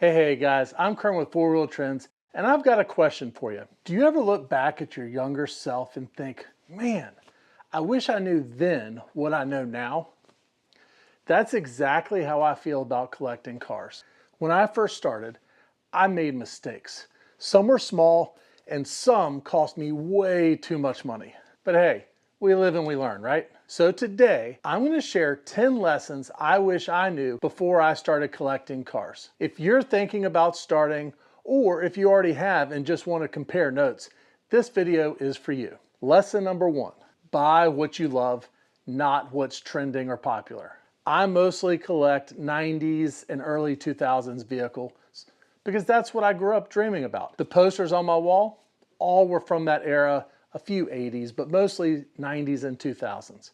Hey guys, I'm Kern with Four Wheel Trends, and I've got a question for you. Do you ever look back at your younger self and think, man, I wish I knew then what I know now? That's exactly how I feel about collecting cars. When I first started, I made mistakes. Some were small and some cost me way too much money. But hey, we live and we learn, right? So today, I'm going to share 10 lessons I wish I knew before I started collecting cars. If you're thinking about starting, or if you already have and just want to compare notes, this video is for you. Lesson number 1, buy what you love, not what's trending or popular. I mostly collect 90s and early 2000s vehicles because that's what I grew up dreaming about. The posters on my wall, all were from that era, a few 80s, but mostly 90s and 2000s.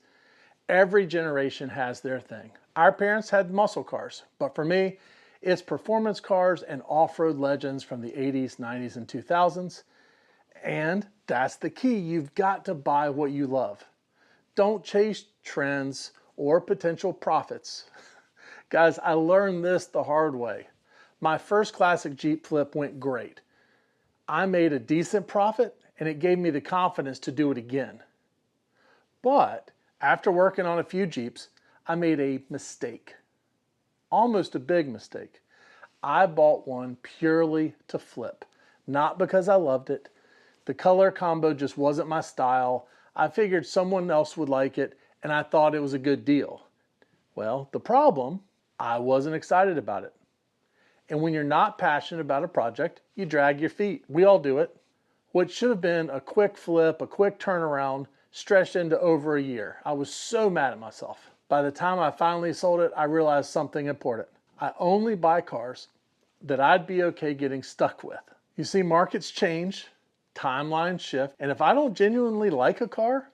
Every generation has their thing. Our parents had muscle cars, but for me, it's performance cars and off-road legends from the 80s, 90s, and 2000s. And that's the key. You've got to buy what you love. Don't chase trends or potential profits. Guys, I learned this the hard way. My first classic Jeep flip went great. I made a decent profit and it gave me the confidence to do it again. But after working on a few Jeeps, I made a mistake. Almost a big mistake. I bought one purely to flip, not because I loved it. The color combo just wasn't my style. I figured someone else would like it and I thought it was a good deal. Well, the problem, I wasn't excited about it. And when you're not passionate about a project, you drag your feet. We all do it. What should have been a quick flip, a quick turnaround, stretched into over a year. I was so mad at myself. By the time I finally sold it, I realized something important. I only buy cars that I'd be okay getting stuck with. You see, markets change, timelines shift, and if I don't genuinely like a car,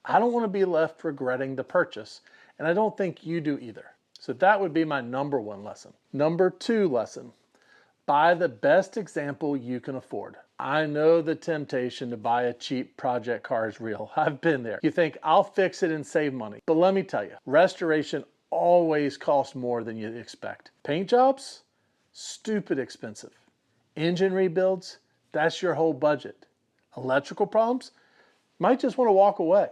I don't want to be left regretting the purchase, and I don't think you do either. So that would be my number 1 lesson. Number 2 lesson, buy the best example you can afford. I know the temptation to buy a cheap project car is real. I've been there. You think, I'll fix it and save money. But let me tell you, restoration always costs more than you expect. Paint jobs? Stupid expensive. Engine rebuilds? That's your whole budget. Electrical problems? Might just want to walk away.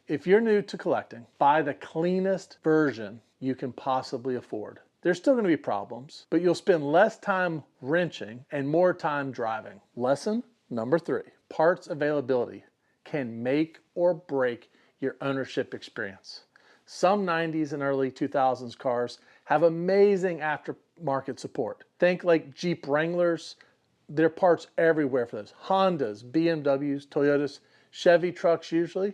If you're new to collecting, buy the cleanest version you can possibly afford. There's still going to be problems, but you'll spend less time wrenching and more time driving. Lesson number 3, parts availability can make or break your ownership experience. Some 90s and early 2000s cars have amazing aftermarket support. Think like Jeep Wranglers. There are parts everywhere for those. Hondas, BMWs, Toyotas, Chevy trucks usually.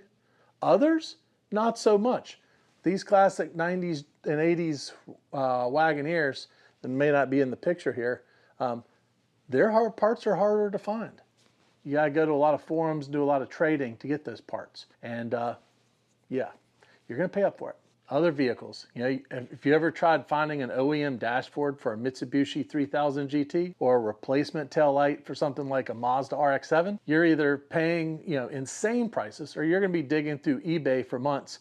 Others, not so much. These classic 90s and 80s Wagoneers that may not be in the picture here, their parts are harder to find. You gotta go to a lot of forums, do a lot of trading to get those parts. And yeah, you're gonna pay up for it. Other vehicles, if you ever tried finding an OEM dashboard for a Mitsubishi 3000 GT or a replacement tail light for something like a Mazda RX-7, you're either paying insane prices or you're gonna be digging through eBay for months.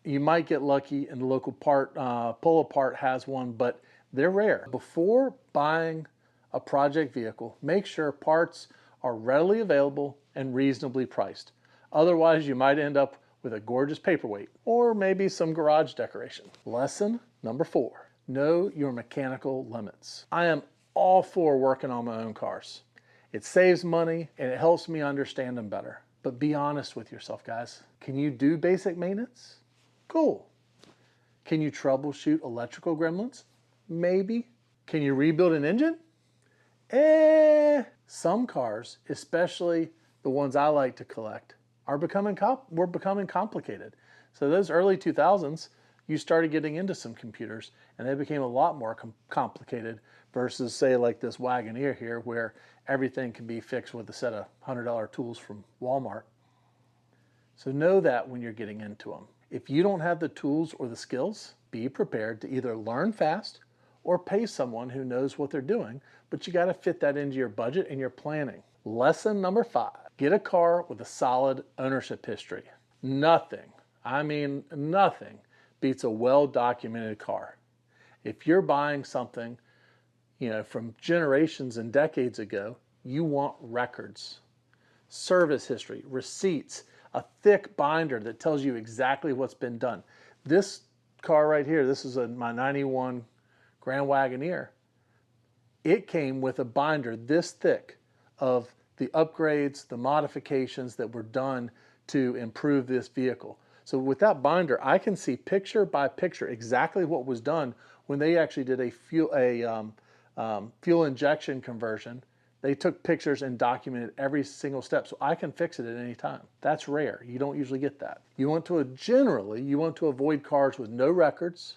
You might get lucky and the local pull apart has one, but they're rare. Before buying a project vehicle, make sure parts are readily available and reasonably priced. Otherwise, you might end up with a gorgeous paperweight or maybe some garage decoration. Lesson number 4, know your mechanical limits. I am all for working on my own cars. It saves money and it helps me understand them better. But be honest with yourself, guys. Can you do basic maintenance? Cool. Can you troubleshoot electrical gremlins? Maybe. Can you rebuild an engine? Some cars, especially the ones I like to collect, were becoming complicated. So those early 2000s, you started getting into some computers and they became a lot more complicated versus say like this Wagoneer here where everything can be fixed with a set of $100 tools from Walmart. So know that when you're getting into them. If you don't have the tools or the skills, be prepared to either learn fast or pay someone who knows what they're doing, but you got to fit that into your budget and your planning. Lesson number 5, get a car with a solid ownership history. Nothing, I mean nothing, beats a well-documented car. If you're buying something from generations and decades ago. You want records, service history, receipts, a thick binder that tells you exactly what's been done. This car right here, this is my 91 Grand Wagoneer. It came with a binder this thick of the upgrades, the modifications that were done to improve this vehicle. So with that binder, I can see picture by picture exactly what was done when they actually did a fuel injection conversion. They took pictures and documented every single step, so I can fix it at any time. That's rare. You don't usually get that. Generally, you want to avoid cars with no records,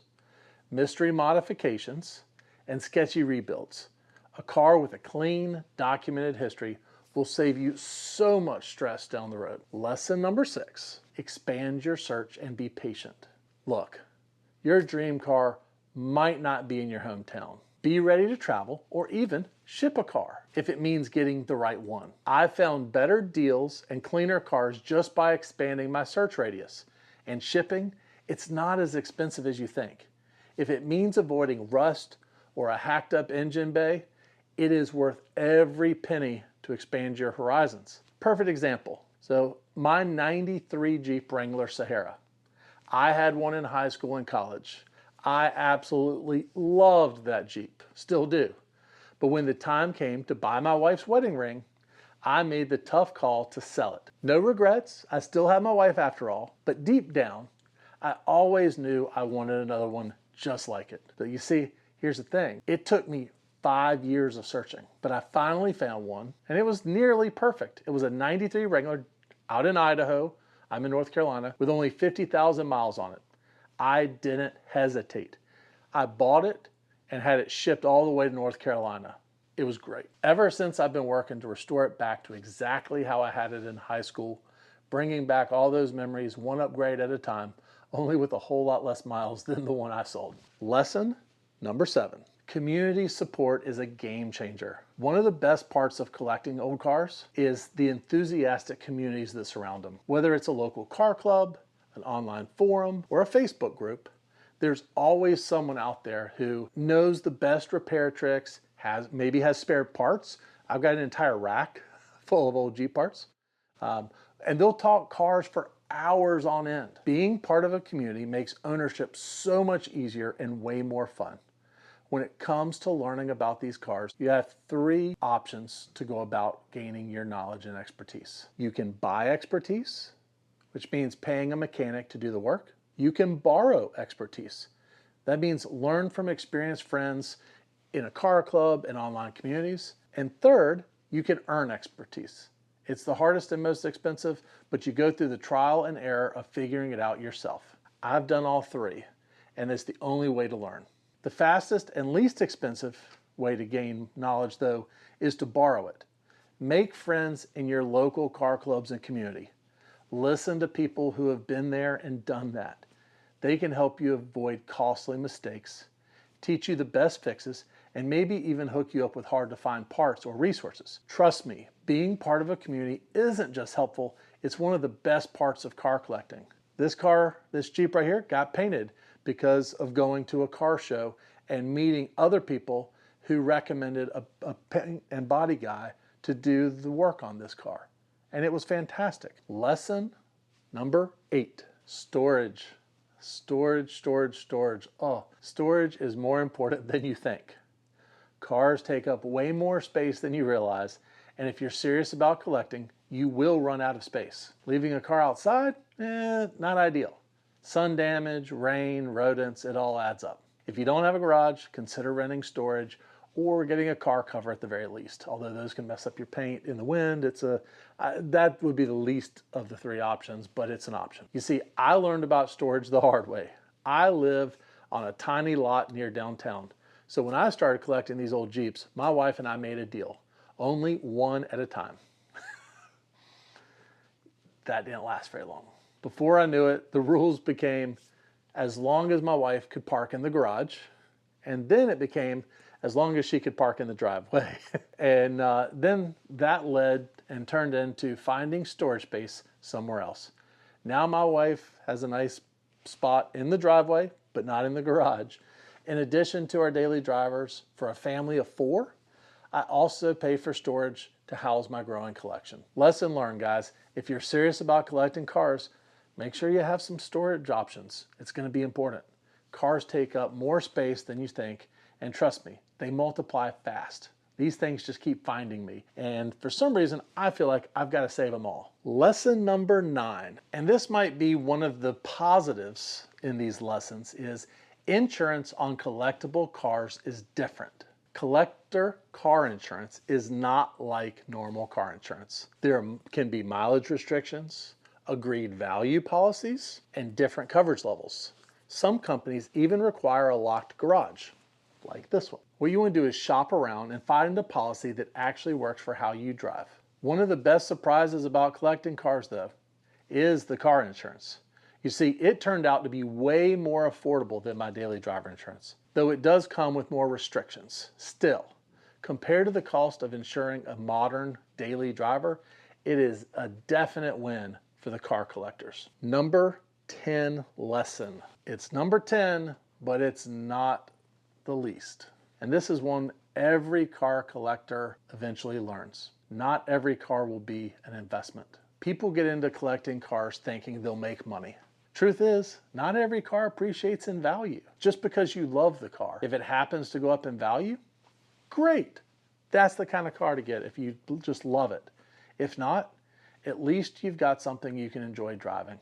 mystery modifications, and sketchy rebuilds. A car with a clean, documented history will save you so much stress down the road. Lesson number 6, expand your search and be patient. Look, your dream car might not be in your hometown. Be ready to travel or even ship a car if it means getting the right one. I've found better deals and cleaner cars just by expanding my search radius. And shipping, it's not as expensive as you think. If it means avoiding rust or a hacked up engine bay, it is worth every penny to expand your horizons. Perfect example. So my 93 Jeep Wrangler Sahara. I had one in high school and college. I absolutely loved that Jeep, still do. But when the time came to buy my wife's wedding ring, I made the tough call to sell it. No regrets, I still have my wife after all, but deep down, I always knew I wanted another one just like it. But you see, here's the thing. It took me 5 years of searching, but I finally found one, and it was nearly perfect. It was a 93 Wrangler out in Idaho. I'm in North Carolina with only 50,000 miles on it. I didn't hesitate. I bought it and had it shipped all the way to North Carolina. It was great. Ever since, I've been working to restore it back to exactly how I had it in high school, bringing back all those memories one upgrade at a time, only with a whole lot less miles than the one I sold. Lesson number 7. Community support is a game changer. One of the best parts of collecting old cars is the enthusiastic communities that surround them. Whether it's a local car club, an online forum, or a Facebook group, there's always someone out there who knows the best repair tricks, maybe has spare parts. I've got an entire rack full of old Jeep parts. And they'll talk cars for hours on end. Being part of a community makes ownership so much easier and way more fun. When it comes to learning about these cars, you have 3 options to go about gaining your knowledge and expertise. You can buy expertise, which means paying a mechanic to do the work. You can borrow expertise. That means learn from experienced friends in a car club and online communities. And third, you can earn expertise. It's the hardest and most expensive, but you go through the trial and error of figuring it out yourself. I've done all 3, and it's the only way to learn. The fastest and least expensive way to gain knowledge, though, is to borrow it. Make friends in your local car clubs and community. Listen to people who have been there and done that. They can help you avoid costly mistakes, teach you the best fixes, and maybe even hook you up with hard-to-find parts or resources. Trust me, being part of a community isn't just helpful, it's one of the best parts of car collecting. This Jeep right here, got painted because of going to a car show and meeting other people who recommended a paint and body guy to do the work on this car. And it was fantastic. Lesson number 8, storage. Storage, storage, storage. Oh, storage is more important than you think. Cars take up way more space than you realize, and if you're serious about collecting, you will run out of space. Leaving a car outside? Not ideal. Sun damage, rain, rodents, it all adds up. If you don't have a garage, consider renting storage or getting a car cover at the very least. Although those can mess up your paint in the wind, that would be the least of the 3 options, but it's an option. You see, I learned about storage the hard way. I live on a tiny lot near downtown. So when I started collecting these old Jeeps, my wife and I made a deal. Only one at a time. That didn't last very long. Before I knew it, the rules became as long as my wife could park in the garage, and then it became as long as she could park in the driveway. And then that led and turned into finding storage space somewhere else. Now my wife has a nice spot in the driveway, but not in the garage. In addition to our daily drivers, for a family of 4, I also pay for storage to house my growing collection. Lesson learned, guys. If you're serious about collecting cars, make sure you have some storage options. It's going to be important. Cars take up more space than you think, and trust me, they multiply fast. These things just keep finding me, and for some reason, I feel like I've got to save them all. Lesson number 9, and this might be one of the positives in these lessons, is insurance on collectible cars is different. Collector car insurance is not like normal car insurance. There can be mileage restrictions, agreed value policies, and different coverage levels. Some companies even require a locked garage, like this one. What you want to do is shop around and find a policy that actually works for how you drive. One of the best surprises about collecting cars, though, is the car insurance. You see, it turned out to be way more affordable than my daily driver insurance, though it does come with more restrictions. Still, compared to the cost of insuring a modern daily driver, it is a definite win for the car collectors. Number 10 lesson. It's number 10, but it's not the least. And this is one every car collector eventually learns. Not every car will be an investment. People get into collecting cars thinking they'll make money. Truth is, not every car appreciates in value. Just because you love the car, if it happens to go up in value, great. That's the kind of car to get if you just love it. If not, at least you've got something you can enjoy driving.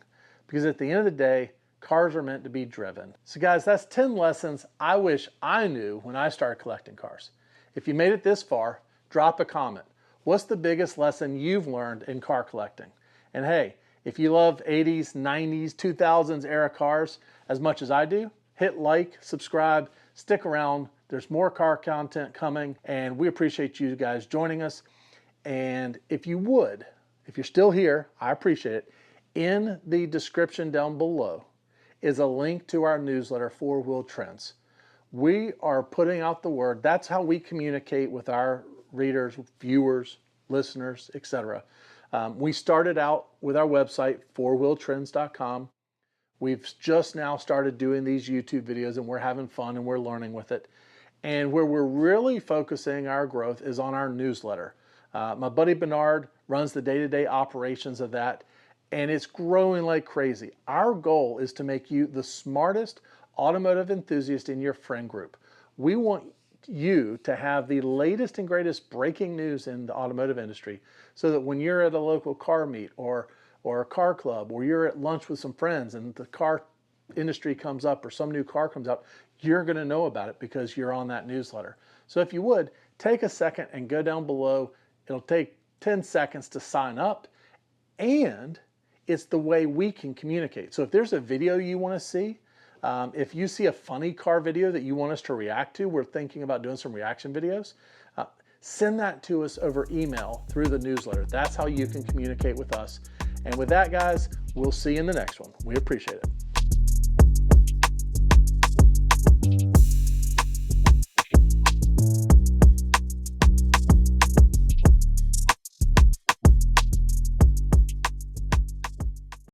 Because at the end of the day, cars are meant to be driven. So guys, that's 10 lessons I wish I knew when I started collecting cars. If you made it this far, drop a comment. What's the biggest lesson you've learned in car collecting? And hey, if you love 80s, 90s, 2000s era cars as much as I do, hit like, subscribe, stick around. There's more car content coming, and we appreciate you guys joining us. And if you would, if you're still here, I appreciate it. In the description down below is a link to our newsletter, 4-Wheel Trends. We are putting out the word. That's how we communicate with our readers, viewers, listeners, etc. We started out with our website, 4wheeltrends.com. We've just now started doing these YouTube videos, and we're having fun and we're learning with it. And where we're really focusing our growth is on our newsletter. My buddy Bernard runs the day-to-day operations of that, and it's growing like crazy. Our goal is to make you the smartest automotive enthusiast in your friend group. We want you to have the latest and greatest breaking news in the automotive industry, so that when you're at a local car meet or a car club, or you're at lunch with some friends and the car industry comes up or some new car comes out, you're going to know about it because you're on that newsletter. So if you would, take a second and go down below. It'll take 10 seconds to sign up, and it's the way we can communicate. So if there's a video you want to see, if you see a funny car video that you want us to react to, we're thinking about doing some reaction videos, send that to us over email through the newsletter. That's how you can communicate with us. And with that, guys, we'll see you in the next one. We appreciate it.